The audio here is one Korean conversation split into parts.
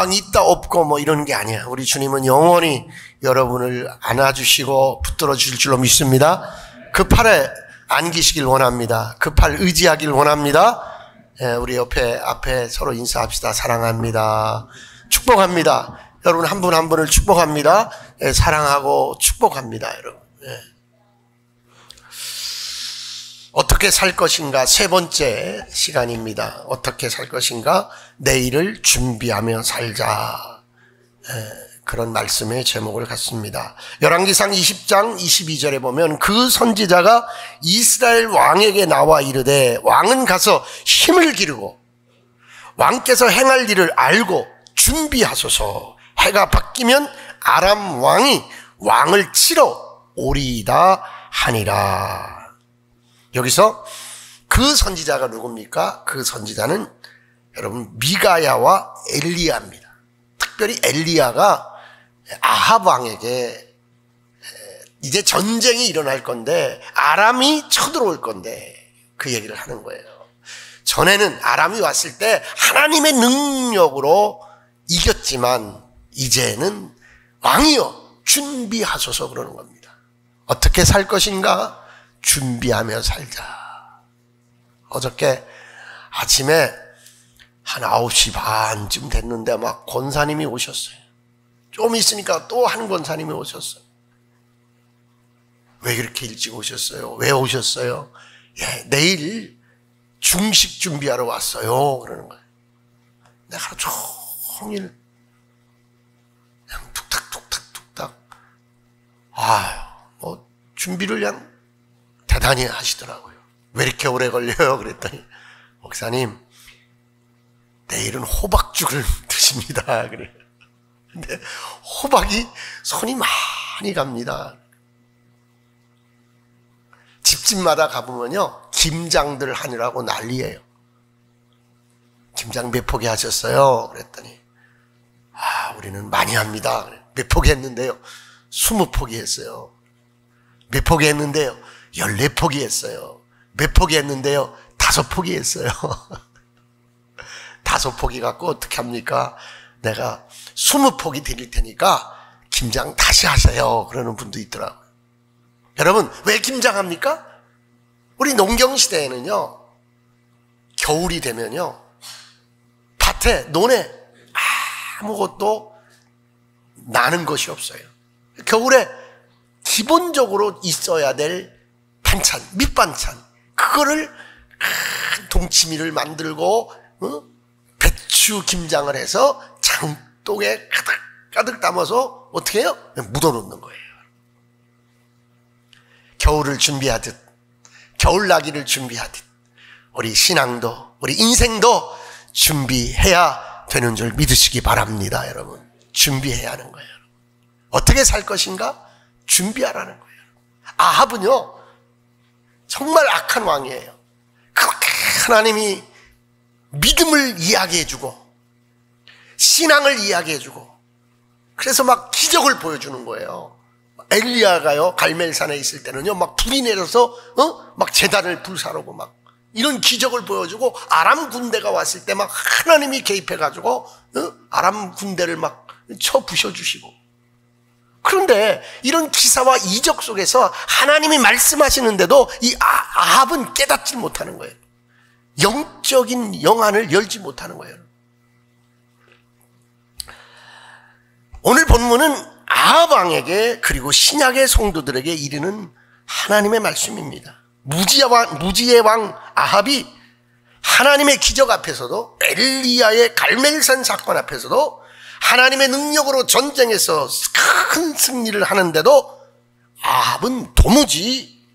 금방 있다 없고 뭐 이런 게 아니야. 우리 주님은 영원히 여러분을 안아주시고 붙들어 주실 줄로 믿습니다. 그 팔에 안기시길 원합니다. 그 팔 의지하길 원합니다. 우리 앞에 서로 인사합시다. 사랑합니다. 축복합니다. 여러분 한 분 한 분을 축복합니다. 사랑하고 축복합니다. 여러분. 어떻게 살 것인가? 세 번째 시간입니다. 어떻게 살 것인가? 내일을 준비하며 살자. 그런 말씀의 제목을 갖습니다. 열왕기상 20장 22절에 보면 그 선지자가 이스라엘 왕에게 나와 이르되 왕은 가서 힘을 기르고 왕께서 행할 일을 알고 준비하소서. 해가 바뀌면 아람 왕이 왕을 치러 오리이다 하니라. 여기서 그 선지자가 누굽니까? 그 선지자는 여러분 미가야와 엘리야입니다. 특별히 엘리야가 아합 왕에게 이제 전쟁이 일어날 건데 아람이 쳐들어올 건데 그 얘기를 하는 거예요. 전에는 아람이 왔을 때 하나님의 능력으로 이겼지만 이제는 왕이여 준비하소서 그러는 겁니다. 어떻게 살 것인가? 준비하며 살자. 어저께 아침에 한 9시 반쯤 됐는데 막 권사님이 오셨어요. 좀 있으니까 또 한 권사님이 오셨어요. 왜 그렇게 일찍 오셨어요? 왜 오셨어요? 내일 중식 준비하러 왔어요. 그러는 거예요. 내가 하루 종일 그냥 툭탁 뭐 준비를 그냥 대단히 하시더라고요. 왜 이렇게 오래 걸려요? 그랬더니 목사님 내일은 호박죽을 드십니다. 그래요. 근데 호박이 손이 많이 갑니다. 집집마다 가보면요 김장들 하느라고 난리예요. 김장 몇 포기 하셨어요? 그랬더니 우리는 많이 합니다. 몇 포기 했는데요? 20포기 했어요. 몇 포기 했는데요? 14포기 했어요. 몇 포기 했는데요? 5포기 했어요. 5포기 갖고 어떻게 합니까? 내가 20포기 드릴 테니까 김장 다시 하세요. 그러는 분도 있더라고요. 여러분 왜 김장합니까? 우리 농경시대에는요 겨울이 되면요 밭에 논에 아무것도 나는 것이 없어요. 겨울에 기본적으로 있어야 될 반찬, 밑반찬, 그거를 동치미를 만들고 배추 김장을 해서 장독에 가득 담아서 어떻게 해요? 묻어놓는 거예요. 겨울을 준비하듯 겨울나기를 준비하듯 우리 신앙도 우리 인생도 준비해야 되는 줄 믿으시기 바랍니다. 여러분 준비해야 하는 거예요. 어떻게 살 것인가? 준비하라는 거예요. 아합은요 정말 악한 왕이에요. 그렇게 하나님이 믿음을 이야기해주고 신앙을 이야기해주고 그래서 막 기적을 보여주는 거예요. 엘리야가요 갈멜산에 있을 때는요 막 불이 내려서 막 제단을 불사르고 막 이런 기적을 보여주고 아람 군대가 왔을 때 막 하나님이 개입해가지고 아람 군대를 막 쳐 부셔주시고. 그런데 이런 기사와 이적 속에서 하나님이 말씀하시는데도 이 아합은 깨닫지 못하는 거예요. 영적인 영안을 열지 못하는 거예요. 오늘 본문은 아합 왕에게 그리고 신약의 성도들에게 이르는 하나님의 말씀입니다. 무지의 왕 아합이 하나님의 기적 앞에서도 엘리야의 갈멜산 사건 앞에서도 하나님의 능력으로 전쟁에서 큰 승리를 하는데도 아합은 도무지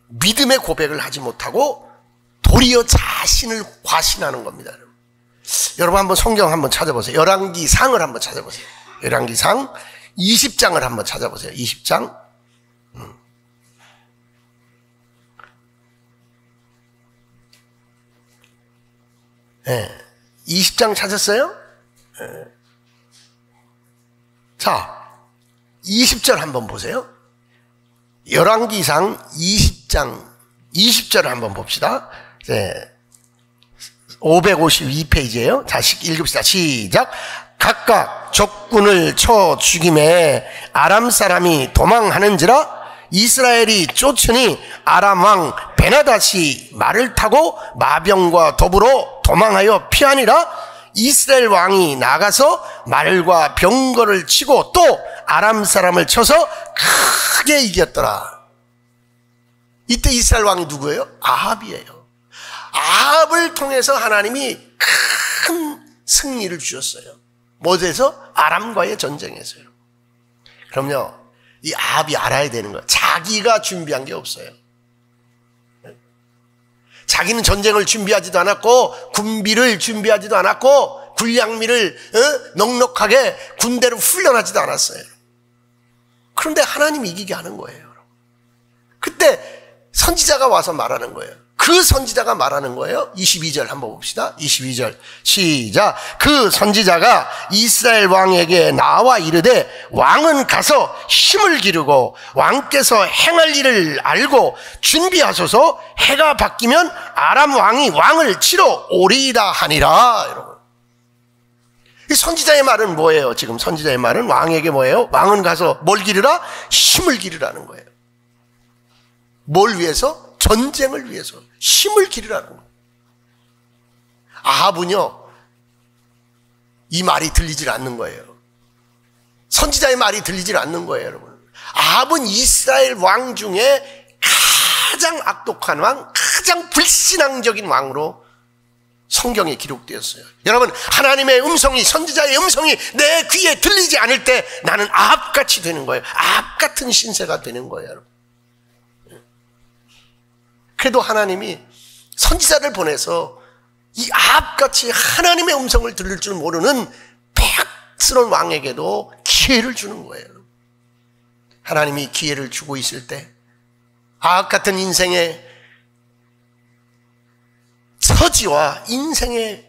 믿음의 고백을 하지 못하고 도리어 자신을 과신하는 겁니다. 여러분 한번 성경 한번 찾아보세요. 열왕기상을 한번 찾아보세요. 열왕기상 20장을 한번 찾아보세요. 20장. 네. 20장 찾았어요? 네. 자, 20절 한번 보세요. 열왕기상 20장 20절을 한번 봅시다. 네. 552페이지예요. 자, 읽읍시다. 시작. 각각 적군을 쳐 죽임에 아람 사람이 도망하는지라 이스라엘이 쫓으니 아람 왕 베나닷이 말을 타고 마병과 더불어 도망하여 피하니라. 이스라엘 왕이 나가서 말과 병거를 치고 또 아람 사람을 쳐서 크게 이겼더라. 이때 이스라엘 왕이 누구예요? 아합이에요. 아합을 통해서 하나님이 큰 승리를 주셨어요. 뭐에서? 아람과의 전쟁에서요. 그럼요, 이 아합이 알아야 되는 거예요. 자기가 준비한 게 없어요. 자기는 전쟁을 준비하지도 않았고 군비를 준비하지도 않았고 군량미를 넉넉하게 군대를 훈련하지도 않았어요. 그런데 하나님이 이기게 하는 거예요. 그때 선지자가 와서 말하는 거예요. 그 선지자가 말하는 거예요. 22절 한번 봅시다. 22절 시작. 그 선지자가 이스라엘 왕에게 나와 이르되 왕은 가서 힘을 기르고 왕께서 행할 일을 알고 준비하소서. 해가 바뀌면 아람 왕이 왕을 치러 오리이다 하니라. 여러분, 이 선지자의 말은 뭐예요? 지금 선지자의 말은 왕에게 뭐예요? 왕은 가서 뭘 기르라? 힘을 기르라는 거예요. 뭘 위해서? 전쟁을 위해서 힘을 기르라는 거예요. 아합은요, 이 말이 들리질 않는 거예요. 선지자의 말이 들리질 않는 거예요, 여러분. 아합은 이스라엘 왕 중에 가장 악독한 왕, 가장 불신앙적인 왕으로 성경에 기록되었어요. 여러분, 하나님의 음성이, 선지자의 음성이 내 귀에 들리지 않을 때 나는 아합같이 되는 거예요. 아합 같은 신세가 되는 거예요, 여러분. 그래도 하나님이 선지자를 보내서 이 아합같이 하나님의 음성을 들을 줄 모르는 폐악스러운 왕에게도 기회를 주는 거예요. 하나님이 기회를 주고 있을 때 아합 같은 인생의 처지와 인생의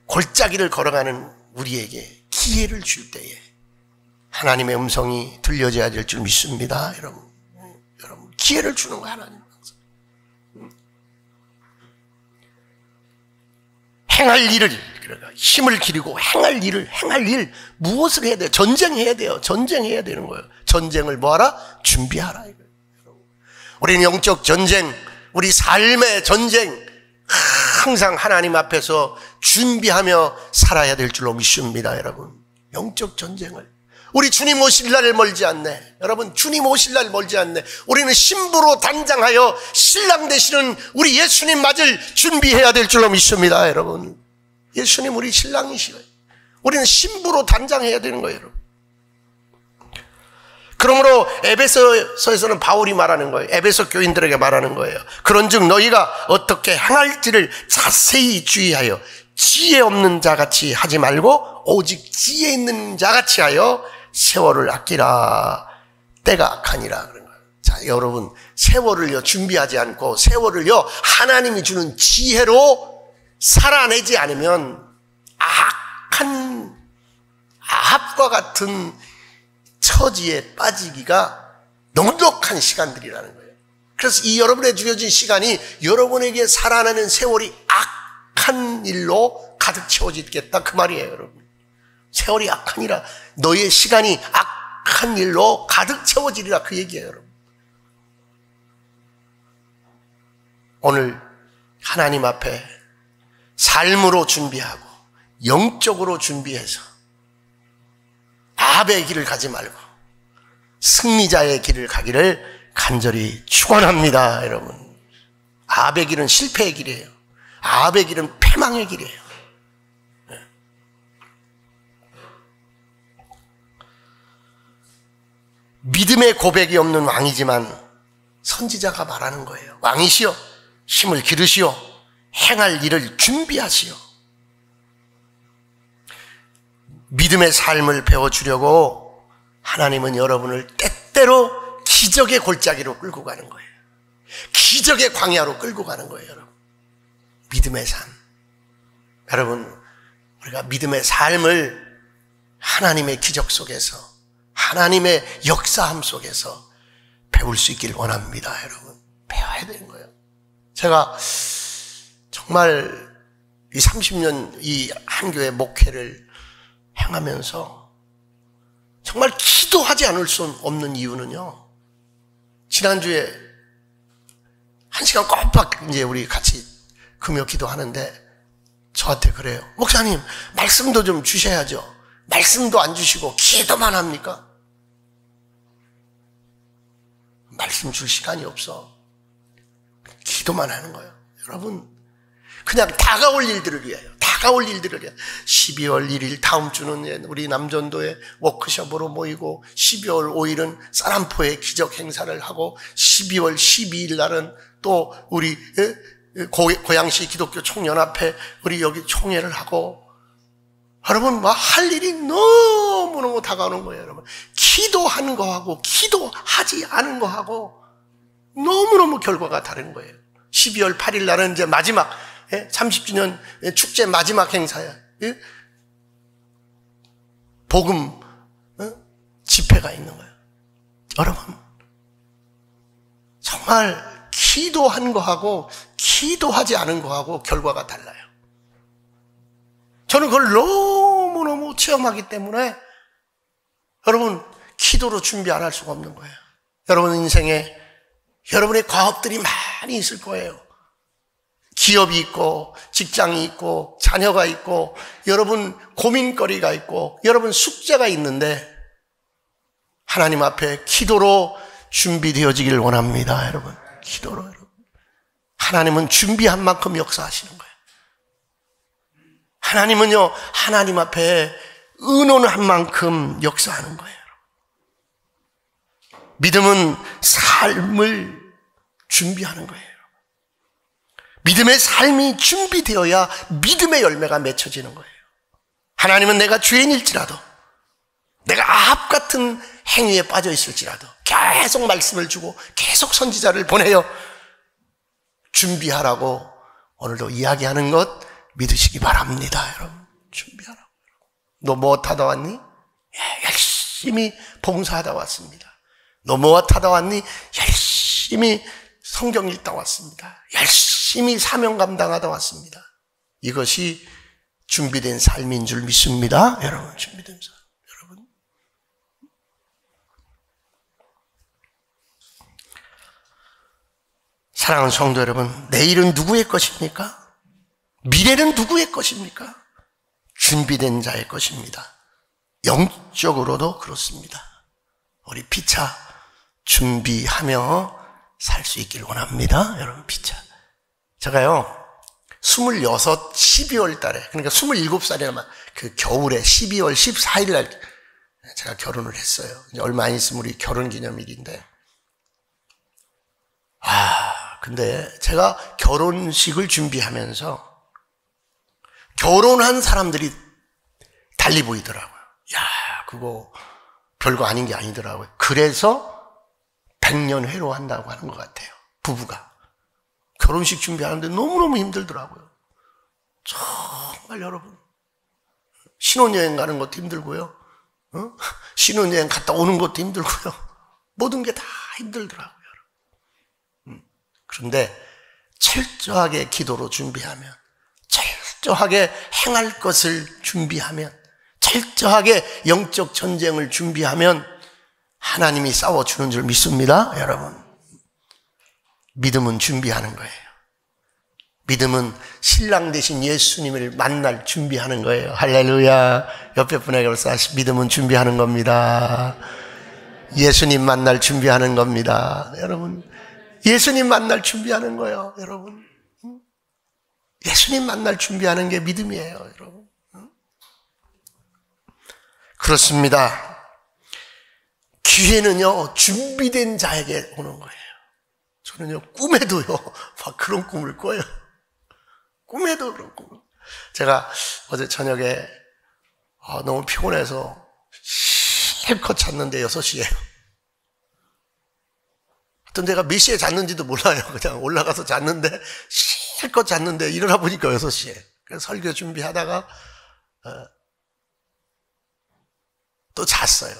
골짜기를 걸어가는 우리에게 기회를 줄 때에 하나님의 음성이 들려져야 될 줄 믿습니다. 여러분, 기회를 주는 거예요, 하나님. 행할 일을, 힘을 기르고 행할 일, 무엇을 해야 돼요? 전쟁해야 돼요. 전쟁해야 되는 거예요. 전쟁을 뭐하라? 준비하라. 우리는 영적 전쟁, 우리 삶의 전쟁, 항상 하나님 앞에서 준비하며 살아야 될 줄로 믿습니다, 여러분. 영적 전쟁을. 우리 주님 오실 날 멀지 않네. 여러분, 주님 오실 날 멀지 않네. 우리는 신부로 단장하여 신랑 되시는 우리 예수님 맞을 준비해야 될 줄로 믿습니다, 여러분. 예수님 우리 신랑이시고요. 우리는 신부로 단장해야 되는 거예요, 여러분. 그러므로 에베소서에서는 바울이 말하는 거예요. 에베소 교인들에게 말하는 거예요. 그런즉 너희가 어떻게 행할지를 자세히 주의하여 지혜 없는 자같이 하지 말고 오직 지혜 있는 자같이 하여 세월을 아끼라. 때가 악하니라. 그런 거예요. 자, 여러분, 세월을요 준비하지 않고 세월을요 하나님이 주는 지혜로 살아내지 않으면 악한 아합과 같은 처지에 빠지기가 넉넉한 시간들이라는 거예요. 그래서 이 여러분의 주어진 시간이 여러분에게 살아나는 세월이 악한 일로 가득 채워지겠다, 그 말이에요, 여러분. 세월이 악하니라. 너의 시간이 악한 일로 가득 채워지리라, 그 얘기예요, 여러분. 오늘 하나님 앞에 삶으로 준비하고 영적으로 준비해서 아합의 길을 가지 말고 승리자의 길을 가기를 간절히 축원합니다, 여러분. 아합의 길은 실패의 길이에요. 아합의 길은 패망의 길이에요. 믿음의 고백이 없는 왕이지만 선지자가 말하는 거예요. 왕이시여, 힘을 기르시오. 행할 일을 준비하시오. 믿음의 삶을 배워주려고 하나님은 여러분을 때때로 기적의 골짜기로 끌고 가는 거예요. 기적의 광야로 끌고 가는 거예요, 여러분. 믿음의 삶. 여러분, 우리가 믿음의 삶을 하나님의 기적 속에서, 하나님의 역사함 속에서 배울 수 있길 원합니다, 여러분. 배워야 되는 거예요. 제가 정말 이 30년 이 한교회 목회를 행하면서 정말 기도하지 않을 수 없는 이유는요, 지난주에 1시간 꼬박 이제 우리 같이 금요 기도하는데 저한테 그래요. 목사님, 말씀도 좀 주셔야죠. 말씀도 안 주시고 기도만 합니까? 말씀 줄 시간이 없어. 기도만 하는 거예요. 여러분, 그냥 다가올 일들을 위하여, 다가올 일들을 위하여. 12월 1일 다음 주는 우리 남전도에 워크숍으로 모이고, 12월 5일은 사람포의 기적 행사를 하고, 12월 12일 날은 또 우리 고양시 기독교 총연합회 우리 여기 총회를 하고, 여러분 막 할 일이 너무너무 다가오는 거예요. 여러분, 기도하는 거하고 기도하지 않은 거하고 너무너무 결과가 다른 거예요. 12월 8일 날은 이제 마지막 30주년 축제 마지막 행사야. 복음 집회가 있는 거예요. 여러분, 정말 기도한 거하고 기도하지 않은 거하고 결과가 달라요. 저는 그걸 너무너무 체험하기 때문에 여러분, 기도로 준비 안 할 수가 없는 거예요. 여러분 인생에 여러분의 과업들이 많이 있을 거예요. 기업이 있고 직장이 있고 자녀가 있고 여러분 고민거리가 있고 여러분 숙제가 있는데 하나님 앞에 기도로 준비되어지기를 원합니다. 여러분, 기도로. 여러분, 하나님은 준비한 만큼 역사하시는 거예요. 하나님은요, 하나님 앞에 의논한 만큼 역사하는 거예요. 믿음은 삶을 준비하는 거예요. 믿음의 삶이 준비되어야 믿음의 열매가 맺혀지는 거예요. 하나님은 내가 죄인일지라도, 내가 아합 같은 행위에 빠져 있을지라도 계속 말씀을 주고 계속 선지자를 보내어 준비하라고 오늘도 이야기하는 것 믿으시기 바랍니다. 여러분, 준비하라고. 너 뭐 하다 왔니? 열심히 봉사하다 왔습니다. 너 뭐 하다 왔니? 열심히 성경 읽다 왔습니다. 열심히 사명 감당하다 왔습니다. 이것이 준비된 삶인 줄 믿습니다. 여러분, 준비된 삶. 여러분, 사랑하는 성도 여러분, 내일은 누구의 것입니까? 미래는 누구의 것입니까? 준비된 자의 것입니다. 영적으로도 그렇습니다. 우리 피차 준비하며 살 수 있길 원합니다. 여러분, 피차. 제가요, 26, 12월 달에, 그러니까 27살이라면 그 겨울에 12월 14일 날 제가 결혼을 했어요. 이제 얼마 안 있으면 우리 결혼 기념일인데. 근데 제가 결혼식을 준비하면서 결혼한 사람들이 달리 보이더라고요. 그거 별거 아닌 게 아니더라고요. 그래서 100년 회로한다고 하는 것 같아요. 부부가. 결혼식 준비하는데 너무너무 힘들더라고요. 정말 여러분. 신혼여행 가는 것도 힘들고요. 신혼여행 갔다 오는 것도 힘들고요. 모든 게 다 힘들더라고요. 그런데 철저하게 기도로 준비하면, 철저하게 행할 것을 준비하면, 철저하게 영적 전쟁을 준비하면 하나님이 싸워주는 줄 믿습니다. 여러분, 믿음은 준비하는 거예요. 믿음은 신랑 되신 예수님을 만날 준비하는 거예요. 할렐루야. 옆에 분에게 믿음은 준비하는 겁니다. 예수님 만날 준비하는 겁니다. 여러분, 예수님 만날 준비하는 거예요. 여러분, 예수님 만날 준비하는 게 믿음이에요. 여러분, 그렇습니다. 기회는요, 준비된 자에게 오는 거예요. 저는요, 꿈에도요, 막 그런 꿈을 꿔요. 꿈에도 그런 꿈을. 제가 어제 저녁에 너무 피곤해서 실컷 잤는데 6시에. 하여튼 내가 몇 시에 잤는지도 몰라요. 그냥 올라가서 잤는데, 실컷 잤는데 일어나 보니까 6시에. 그래서 설교 준비하다가 또 잤어요.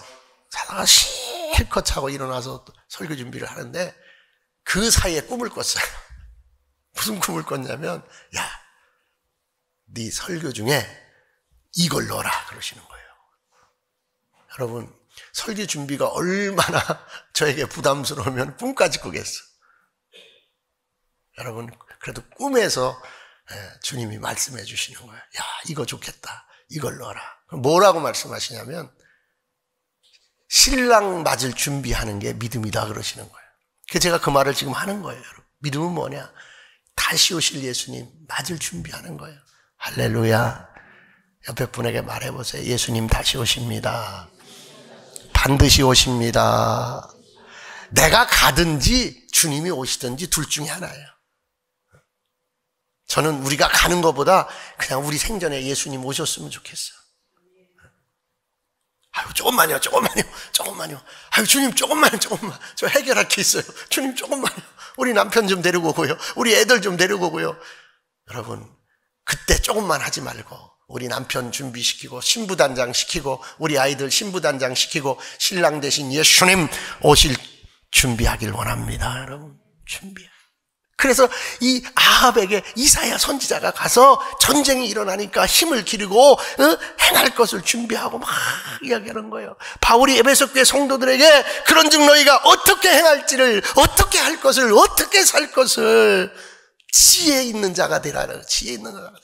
자다가 실컷 자고 일어나서 또 설교 준비를 하는데 그 사이에 꿈을 꿨어요. 무슨 꿈을 꿨냐면, 야, 네 설교 중에 이걸 넣어라 그러시는 거예요. 여러분, 설교 준비가 얼마나 저에게 부담스러우면 꿈까지 꾸겠어. 여러분, 그래도 꿈에서 주님이 말씀해 주시는 거예요. 야, 이거 좋겠다. 이걸 넣어라. 뭐라고 말씀하시냐면 신랑 맞을 준비하는 게 믿음이다 그러시는 거예요. 그래서 제가 그 말을 지금 하는 거예요. 여러분. 믿음은 뭐냐? 다시 오실 예수님 맞을 준비하는 거예요. 할렐루야. 옆에 분에게 말해보세요. 예수님 다시 오십니다. 반드시 오십니다. 내가 가든지 주님이 오시든지 둘 중에 하나예요. 저는 우리가 가는 것보다 그냥 우리 생전에 예수님 오셨으면 좋겠어요. 아유, 조금만요. 아유, 주님, 조금만. 저 해결할 게 있어요. 주님, 조금만요. 우리 남편 좀 데리고 오고요. 우리 애들 좀 데리고 오고요. 여러분, 그때 조금만 하지 말고, 우리 남편 준비시키고, 신부단장 시키고, 우리 아이들 신부단장 시키고, 신랑 대신 예수님 오실 준비하길 원합니다. 여러분, 준비해. 그래서 이 아합에게 이사야 선지자가 가서 전쟁이 일어나니까 힘을 기르고 행할 것을 준비하고 막 이야기하는 거예요. 바울이 에베소 교회 성도들에게 그런즉 너희가 어떻게 행할지를, 어떻게 할 것을, 어떻게 살 것을 지혜 있는 자가 되라. 지혜 있는 자가 되라.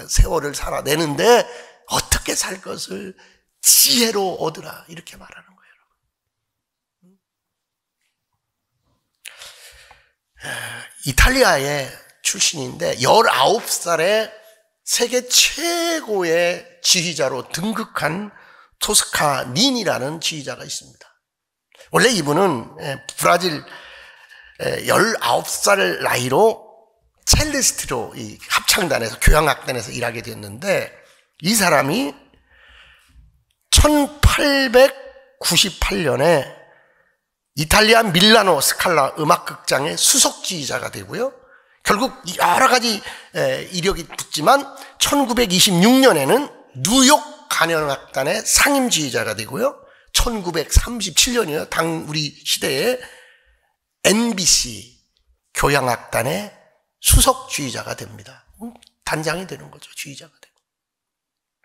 세월을 살아내는데 어떻게 살 것을 지혜로 얻으라. 이렇게 말하는 거예요. 이탈리아의 출신인데 19살에 세계 최고의 지휘자로 등극한 토스카니니라는 지휘자가 있습니다. 원래 이분은 브라질 19살 나이로 첼리스트로 이 합창단에서 교향악단에서 일하게 됐는데 이 사람이 1898년에 이탈리아 밀라노 스칼라 음악극장의 수석지휘자가 되고요. 결국 여러 가지 이력이 붙지만 1926년에는 뉴욕 관현악단의 상임지휘자가 되고요. 1937년이요. 당 우리 시대에 NBC 교향악단의 수석지휘자가 됩니다. 단장이 되는 거죠. 지휘자가 되고.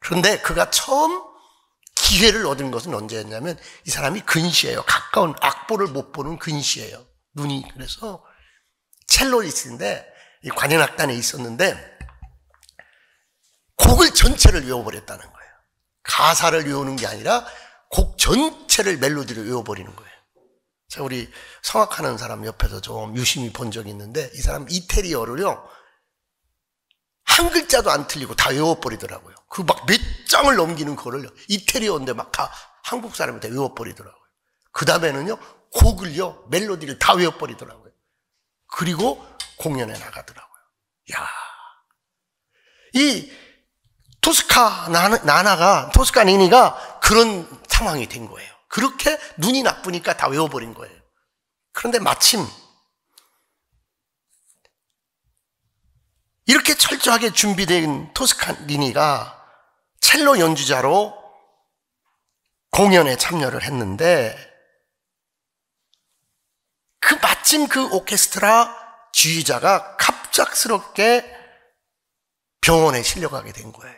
그런데 그가 처음 기회를 얻은 것은 언제였냐면 이 사람이 근시예요. 가까운 악보를 못 보는 근시예요. 눈이. 그래서 첼로리스트인데 이 관현악단에 있었는데 곡을 전체를 외워버렸다는 거예요. 가사를 외우는 게 아니라 곡 전체를 멜로디를 외워버리는 거예요. 제가 우리 성악하는 사람 옆에서 좀 유심히 본 적이 있는데 이 사람 이태리어를요 한 글자도 안 틀리고 다 외워버리더라고요. 그 막 몇 장을 넘기는 거를 이태리어인데 막 다 한국 사람한테 외워버리더라고요. 그 다음에는요 곡을요 멜로디를 다 외워버리더라고요. 그리고 공연에 나가더라고요. 야, 이 토스카니니가 그런 상황이 된 거예요. 그렇게 눈이 나쁘니까 다 외워버린 거예요. 그런데 마침 이렇게 철저하게 준비된 토스카니니가 첼로 연주자로 공연에 참여를 했는데 마침 그 오케스트라 지휘자가 갑작스럽게 병원에 실려가게 된 거예요.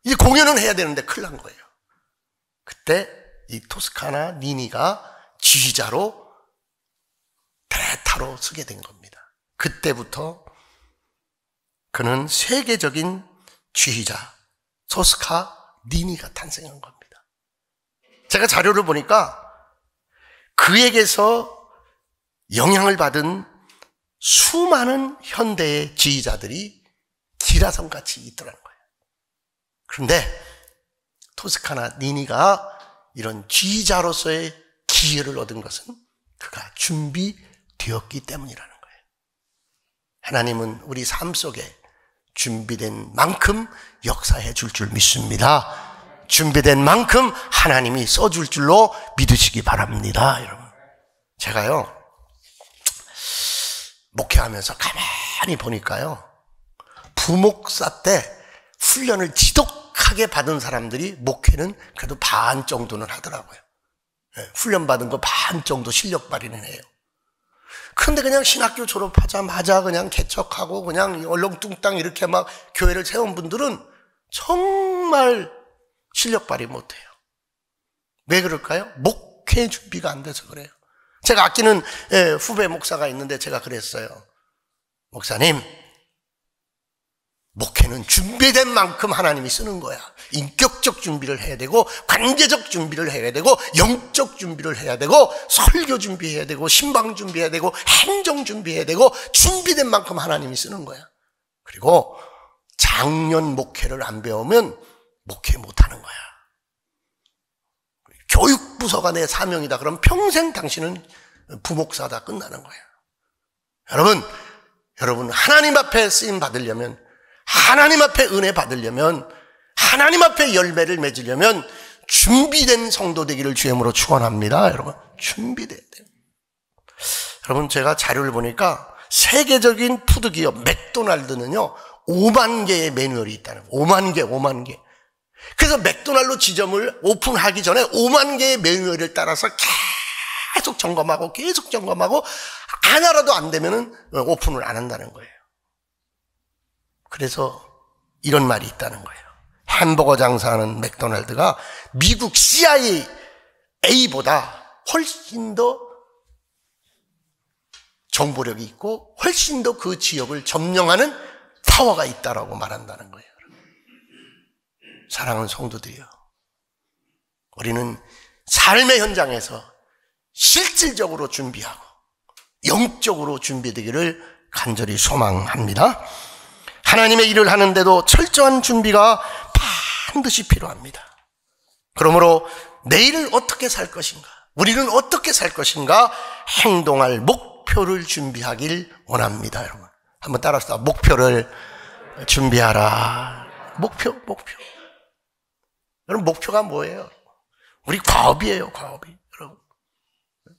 이제 공연은 해야 되는데 큰일 난 거예요. 그때 이 토스카니니가 지휘자로 대타로 서게 된 겁니다. 그때부터 그는 세계적인 지휘자 토스카니니가 탄생한 겁니다. 제가 자료를 보니까 그에게서 영향을 받은 수많은 현대의 지휘자들이 기라성같이 있더라는 거예요. 그런데 토스카니니가 이런 지휘자로서의 기회를 얻은 것은 그가 준비되었기 때문이라는 거예요. 하나님은 우리 삶 속에 준비된 만큼 역사해 줄 줄 믿습니다. 준비된 만큼 하나님이 써줄 줄로 믿으시기 바랍니다. 여러분, 제가요 목회하면서 가만히 보니까요 부목사 때 훈련을 지독하게 받은 사람들이 목회는 그래도 반 정도는 하더라고요. 훈련 받은 거 반 정도 실력 발휘는 해요. 그런데 그냥 신학교 졸업하자마자 그냥 개척하고 그냥 얼렁뚱땅 이렇게 막 교회를 세운 분들은 정말 실력 발휘 못해요. 왜 그럴까요? 목회 준비가 안 돼서 그래요. 제가 아끼는 후배 목사가 있는데 제가 그랬어요. 목사님, 목회는 준비된 만큼 하나님이 쓰는 거야. 인격적 준비를 해야 되고, 관계적 준비를 해야 되고, 영적 준비를 해야 되고, 설교 준비해야 되고, 신방 준비해야 되고, 행정 준비해야 되고, 준비된 만큼 하나님이 쓰는 거야. 그리고 작년 목회를 안 배우면 목회 못하는 거야. 교육부서가 내 사명이다. 그럼 평생 당신은 부목사다 끝나는 거야. 여러분 하나님 앞에 쓰임 받으려면, 하나님 앞에 은혜 받으려면, 하나님 앞에 열매를 맺으려면 준비된 성도 되기를 주님으로 축원합니다. 여러분, 준비돼야 돼요. 여러분, 제가 자료를 보니까 세계적인 푸드기업 맥도날드는요 5만 개의 매뉴얼이 있다는 거예요. 5만 개. 그래서 맥도날드 지점을 오픈하기 전에 5만 개의 매뉴얼을 따라서 계속 점검하고 하나라도 안 되면은 오픈을 안 한다는 거예요. 그래서 이런 말이 있다는 거예요. 햄버거 장사하는 맥도날드가 미국 CIA보다 훨씬 더 정보력이 있고 훨씬 더 그 지역을 점령하는 파워가 있다라고 말한다는 거예요. 사랑하는 성도들이요, 우리는 삶의 현장에서 실질적으로 준비하고 영적으로 준비되기를 간절히 소망합니다. 하나님의 일을 하는데도 철저한 준비가 반드시 필요합니다. 그러므로 내일을 어떻게 살 것인가, 우리는 어떻게 살 것인가, 행동할 목표를 준비하길 원합니다. 여러분, 한번 따라서 목표를 준비하라. 목표. 여러분, 목표가 뭐예요? 우리 과업이에요, 과업이. 여러분,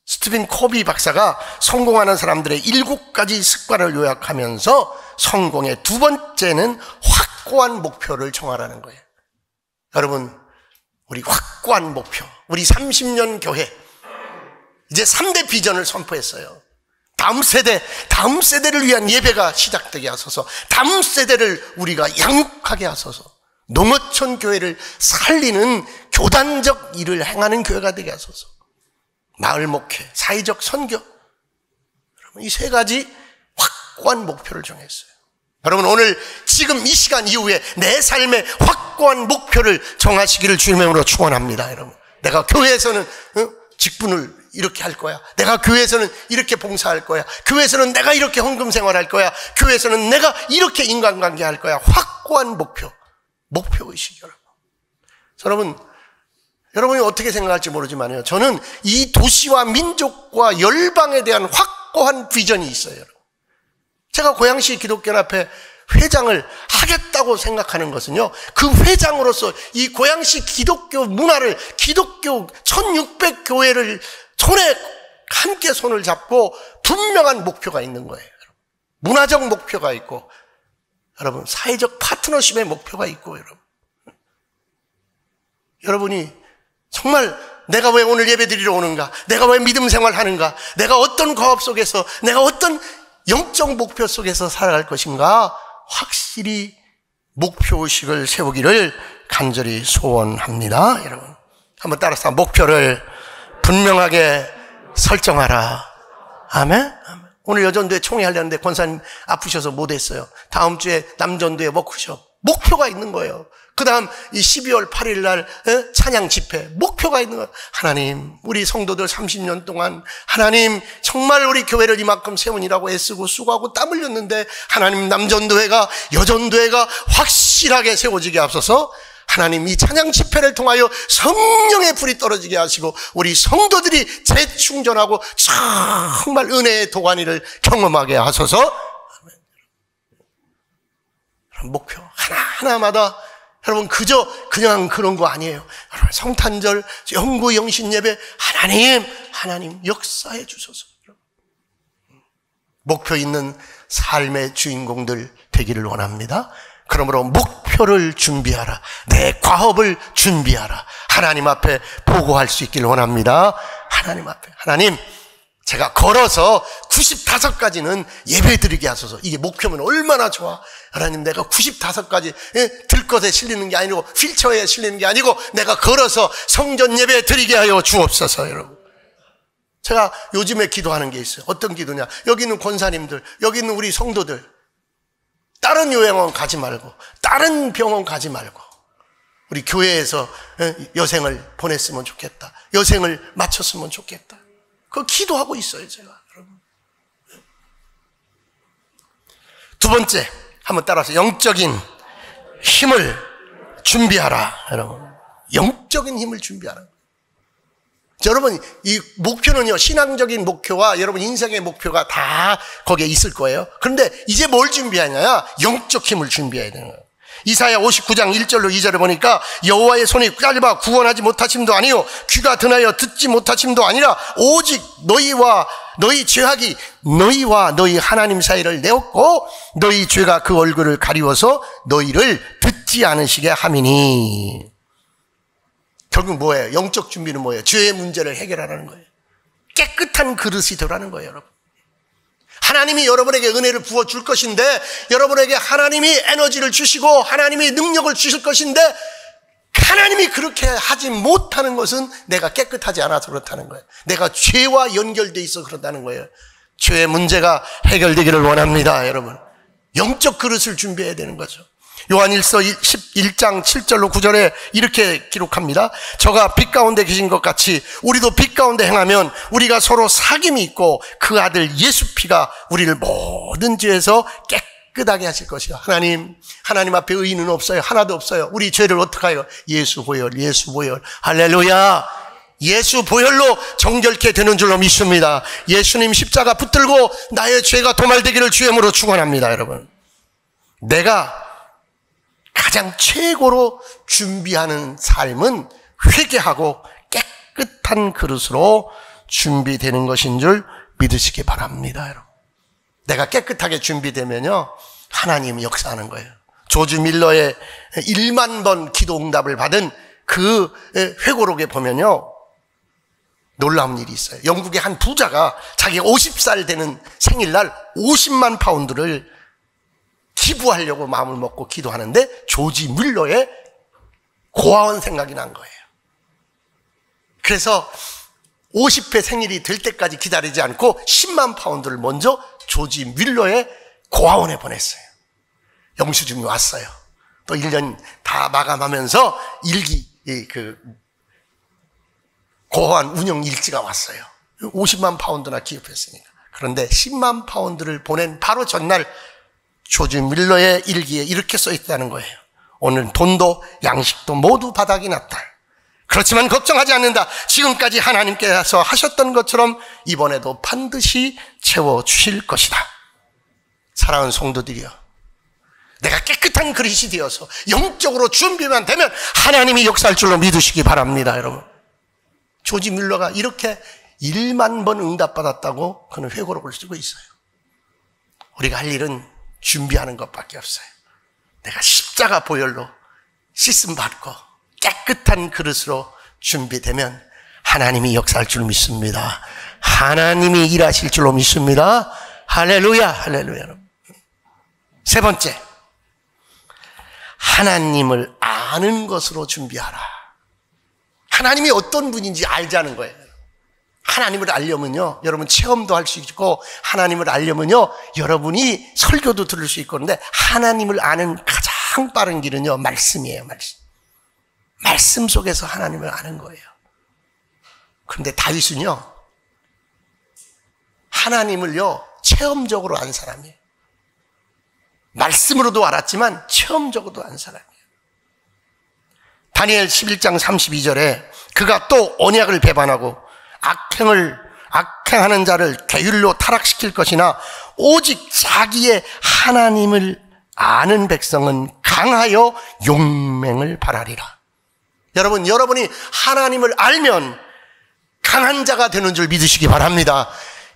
스티븐 코비 박사가 성공하는 사람들의 7가지 습관을 요약하면서 성공의 두 번째는 확고한 목표를 정하라는 거예요. 여러분, 우리 확고한 목표, 우리 30년 교회 이제 3대 비전을 선포했어요. 다음 세대를 위한 예배가 시작되게 하소서. 다음 세대를 우리가 양육하게 하소서. 농어촌 교회를 살리는 교단적 일을 행하는 교회가 되게 하소서. 마을 목회, 사회적 선교. 여러분, 이 3가지 확고한 목표를 정했어요. 여러분, 오늘 지금 이 시간 이후에 내 삶의 확고한 목표를 정하시기를 주님의 이름으로 축원합니다. 여러분, 내가 교회에서는 직분을 이렇게 할 거야. 내가 교회에서는 이렇게 봉사할 거야. 교회에서는 내가 이렇게 헌금 생활할 거야. 교회에서는 내가 이렇게 인간관계 할 거야. 확고한 목표의식. 여러분이 어떻게 생각할지 모르지만요, 저는 이 도시와 민족과 열방에 대한 확고한 비전이 있어요. 여러분, 제가 고양시 기독교연합회 회장을 하겠다고 생각하는 것은요, 그 회장으로서 이 고양시 기독교 문화를, 기독교 1600교회를 손에 함께 손을 잡고 분명한 목표가 있는 거예요. 문화적 목표가 있고, 여러분, 사회적 파트너십의 목표가 있고, 여러분이 정말 내가 왜 오늘 예배 드리러 오는가, 내가 왜 믿음 생활하는가, 내가 어떤 과업 속에서, 내가 어떤 영적 목표 속에서 살아갈 것인가, 확실히 목표의식을 세우기를 간절히 소원합니다. 여러분, 한번 따라서 목표를 분명하게 설정하라. 아멘? 오늘 여전도에 총회 하려는데 권사님 아프셔서 못했어요. 다음 주에 남전도에 워크숍. 목표가 있는 거예요. 그 다음 이 12월 8일 날 찬양 집회, 목표가 있는 거예요. 하나님, 우리 성도들 30년 동안 하나님 정말 우리 교회를 이만큼 세우니라고 애쓰고 수고하고 땀 흘렸는데, 하나님 남전도회가, 여전도회가 확실하게 세워지게 앞서서 하나님 이 찬양 집회를 통하여 성령의 불이 떨어지게 하시고 우리 성도들이 재충전하고 정말 은혜의 도가니를 경험하게 하소서. 목표 하나하나마다 여러분, 그냥 그런 거 아니에요. 여러분, 성탄절, 영구 영신 예배, 하나님 역사해 주소서. 목표 있는 삶의 주인공들 되기를 원합니다. 그러므로 목표를 준비하라. 내 과업을 준비하라. 하나님 앞에 보고할 수 있기를 원합니다. 하나님 앞에, 하나님, 제가 걸어서 95가지는 예배 드리게 하소서. 이게 목표면 얼마나 좋아. 하나님, 내가 95가지 들것에 실리는 게 아니고 휠체어에 실리는 게 아니고 내가 걸어서 성전 예배 드리게 하여 주옵소서. 여러분, 제가 요즘에 기도하는 게 있어요. 어떤 기도냐, 여기 있는 권사님들, 여기 있는 우리 성도들, 다른 요양원 가지 말고, 다른 병원 가지 말고 우리 교회에서 여생을 보냈으면 좋겠다, 여생을 마쳤으면 좋겠다. 그거 기도하고 있어요, 제가. 여러분, 두 번째, 한번 따라서 영적인 힘을 준비하라. 여러분, 영적인 힘을 준비하라. 여러분, 이 목표는요, 신앙적인 목표와 여러분 인생의 목표가 다 거기에 있을 거예요. 그런데 이제 뭘 준비하냐? 영적 힘을 준비해야 되는 거예요. 이사야 59장 1절로 2절을 보니까 여호와의 손이 짧아 구원하지 못하심도 아니요 귀가 드나여 듣지 못하심도 아니라 오직 너희와 너희 죄악이 너희와 너희 하나님 사이를 내었고 너희 죄가 그 얼굴을 가리워서 너희를 듣지 않으시게 함이니. 결국 뭐예요? 영적 준비는 뭐예요? 죄의 문제를 해결하라는 거예요. 깨끗한 그릇이 되라는 거예요, 여러분. 하나님이 여러분에게 은혜를 부어줄 것인데, 여러분에게 하나님이 에너지를 주시고 하나님이 능력을 주실 것인데, 하나님이 그렇게 하지 못하는 것은 내가 깨끗하지 않아서 그렇다는 거예요. 내가 죄와 연결되어 있어 그렇다는 거예요. 죄의 문제가 해결되기를 원합니다, 여러분. 영적 그릇을 준비해야 되는 거죠. 요한일서 11장 7절로 9절에 이렇게 기록합니다. 저가 빛 가운데 계신 것 같이 우리도 빛 가운데 행하면 우리가 서로 사귐이 있고 그 아들 예수 피가 우리를 모든 죄에서 깨끗하게 하실 것이요. 하나님 앞에 의인은 없어요. 하나도 없어요. 우리 죄를 어떻게 해요? 예수 보혈, 예수 보혈. 할렐루야. 예수 보혈로 정결케 되는 줄로 믿습니다. 예수님 십자가 붙들고 나의 죄가 도말되기를 주님으로 축원합니다. 여러분, 내가 가장 최고로 준비하는 삶은 회개하고 깨끗한 그릇으로 준비되는 것인 줄 믿으시기 바랍니다. 여러분, 내가 깨끗하게 준비되면요 하나님이 역사하는 거예요. 조지 밀러의 1만 번 기도 응답을 받은 그 회고록에 보면요 놀라운 일이 있어요. 영국의 한 부자가 자기 50살 되는 생일날 50만 파운드를 기부하려고 마음을 먹고 기도하는데 조지 밀러의 고아원 생각이 난 거예요. 그래서 50회 생일이 될 때까지 기다리지 않고 10만 파운드를 먼저 조지 밀러의 고아원에 보냈어요. 영수증이 왔어요. 또 1년 다 마감하면서 고아원 운영 일지가 왔어요. 50만 파운드나 기부했으니까. 그런데 10만 파운드를 보낸 바로 전날 조지 밀러의 일기에 이렇게 써 있다는 거예요. 오늘 돈도 양식도 모두 바닥이 났다. 그렇지만 걱정하지 않는다. 지금까지 하나님께서 하셨던 것처럼 이번에도 반드시 채워주실 것이다. 사랑하는 성도들이여, 내가 깨끗한 그릇이 되어서 영적으로 준비만 되면 하나님이 역사할 줄로 믿으시기 바랍니다. 여러분, 조지 밀러가 이렇게 1만 번 응답받았다고 그는 회고록을 쓰고 있어요. 우리가 할 일은 준비하는 것밖에 없어요. 내가 십자가 보혈로 씻음 받고 깨끗한 그릇으로 준비되면 하나님이 역사할 줄 믿습니다. 하나님이 일하실 줄로 믿습니다. 할렐루야, 할렐루야. 세 번째, 하나님을 아는 것으로 준비하라. 하나님이 어떤 분인지 알자는 거예요. 하나님을 알려면요, 여러분 체험도 할 수 있고, 하나님을 알려면요, 여러분이 설교도 들을 수 있고, 그런데 하나님을 아는 가장 빠른 길은요, 말씀이에요, 말씀. 말씀 속에서 하나님을 아는 거예요. 그런데 다윗은요, 하나님을요, 체험적으로 안 사람이에요. 말씀으로도 알았지만, 체험적으로도 안 사람이에요. 다니엘 11장 32절에 그가 또 언약을 배반하고 악행하는 자를 계율로 타락시킬 것이나 오직 자기의 하나님을 아는 백성은 강하여 용맹을 발하리라. 여러분, 여러분이 하나님을 알면 강한 자가 되는 줄 믿으시기 바랍니다.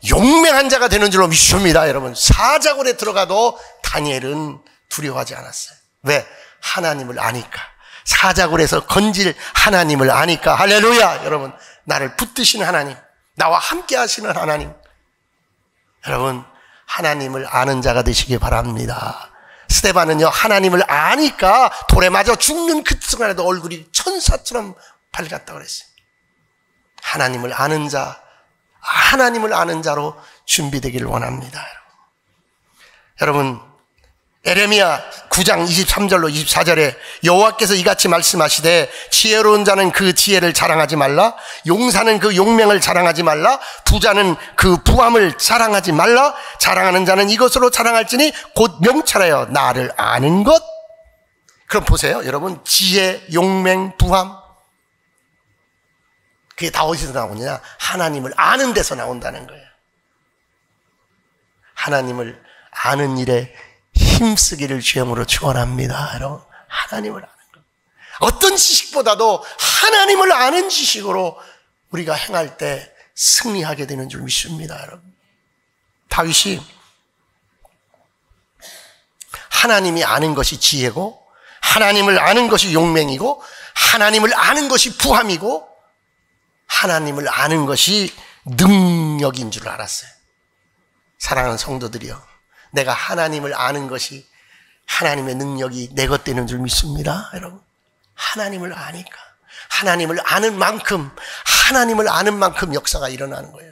용맹한 자가 되는 줄로 믿습니다. 여러분, 사자굴에 들어가도 다니엘은 두려워하지 않았어요. 왜? 하나님을 아니까. 사자굴에서 건질 하나님을 아니까. 할렐루야. 여러분, 나를 붙드시는 하나님, 나와 함께 하시는 하나님, 여러분, 하나님을 아는 자가 되시기 바랍니다. 스데반은요, 하나님을 아니까 돌에 맞아 죽는 그 순간에도 얼굴이 천사처럼 밝았다고 그랬어요. 하나님을 아는 자, 하나님을 아는 자로 준비되기를 원합니다. 여러분, 에레미야 9장 23절로 24절에 여호와께서 이같이 말씀하시되 지혜로운 자는 그 지혜를 자랑하지 말라, 용사는 그 용맹을 자랑하지 말라, 부자는 그 부함을 자랑하지 말라. 자랑하는 자는 이것으로 자랑할지니 곧 명철하여 나를 아는 것. 그럼 보세요, 여러분, 지혜, 용맹, 부함, 그게 다 어디서 나오느냐? 하나님을 아는 데서 나온다는 거예요. 하나님을 아는 일에 힘쓰기를 주님으로 축원합니다. 여러분, 하나님을 아는 것, 어떤 지식보다도 하나님을 아는 지식으로 우리가 행할 때 승리하게 되는 줄 믿습니다. 여러분, 다윗이 하나님이 아는 것이 지혜고, 하나님을 아는 것이 용맹이고, 하나님을 아는 것이 부함이고, 하나님을 아는 것이 능력인 줄 알았어요. 사랑하는 성도들이요, 내가 하나님을 아는 것이 하나님의 능력이 내 것 되는 줄 믿습니다. 여러분, 하나님을 아니까, 하나님을 아는 만큼, 하나님을 아는 만큼 역사가 일어나는 거예요.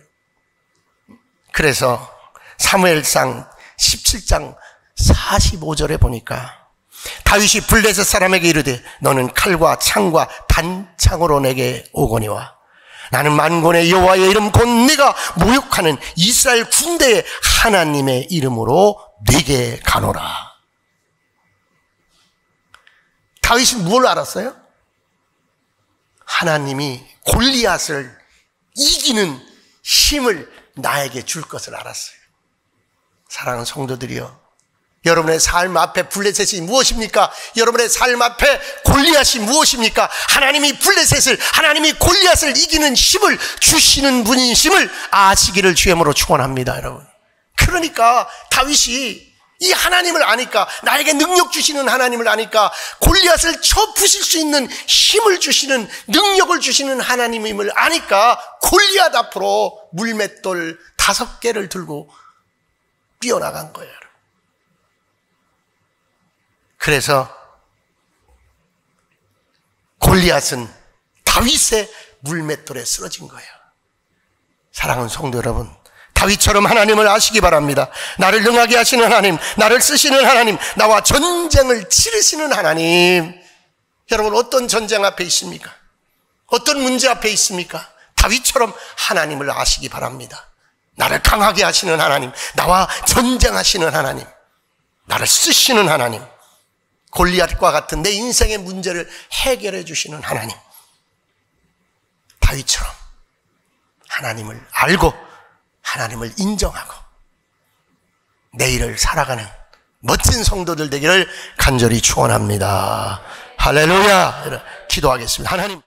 그래서 사무엘상 17장 45절에 보니까 다윗이 블레셋 사람에게 이르되 너는 칼과 창과 단창으로 내게 오거니와 나는 만군의 여호와의 이름 곧 네가 모욕하는 이스라엘 군대의 하나님의 이름으로 네게 가노라. 다윗이 뭘 알았어요? 하나님이 골리앗을 이기는 힘을 나에게 줄 것을 알았어요. 사랑하는 성도들이여, 여러분의 삶 앞에 블레셋이 무엇입니까? 여러분의 삶 앞에 골리앗이 무엇입니까? 하나님이 블레셋을, 하나님이 골리앗을 이기는 힘을 주시는 분이심을 아시기를 주님으로 축원합니다. 여러분, 그러니까 다윗이 이 하나님을 아니까, 나에게 능력 주시는 하나님을 아니까, 골리앗을 쳐 부실 수 있는 힘을 주시는, 능력을 주시는 하나님임을 아니까 골리앗 앞으로 물맷돌 5개를 들고 뛰어나간 거예요. 그래서 골리앗은 다윗의 물맷돌에 쓰러진 거예요. 사랑하는 성도 여러분, 다윗처럼 하나님을 아시기 바랍니다. 나를 능하게 하시는 하나님, 나를 쓰시는 하나님, 나와 전쟁을 치르시는 하나님. 여러분, 어떤 전쟁 앞에 있습니까? 어떤 문제 앞에 있습니까? 다윗처럼 하나님을 아시기 바랍니다. 나를 강하게 하시는 하나님, 나와 전쟁하시는 하나님, 나를 쓰시는 하나님, 골리앗과 같은 내 인생의 문제를 해결해 주시는 하나님. 다윗처럼 하나님을 알고 하나님을 인정하고 내일을 살아가는 멋진 성도들 되기를 간절히 축원합니다. 할렐루야. 기도하겠습니다. 하나님,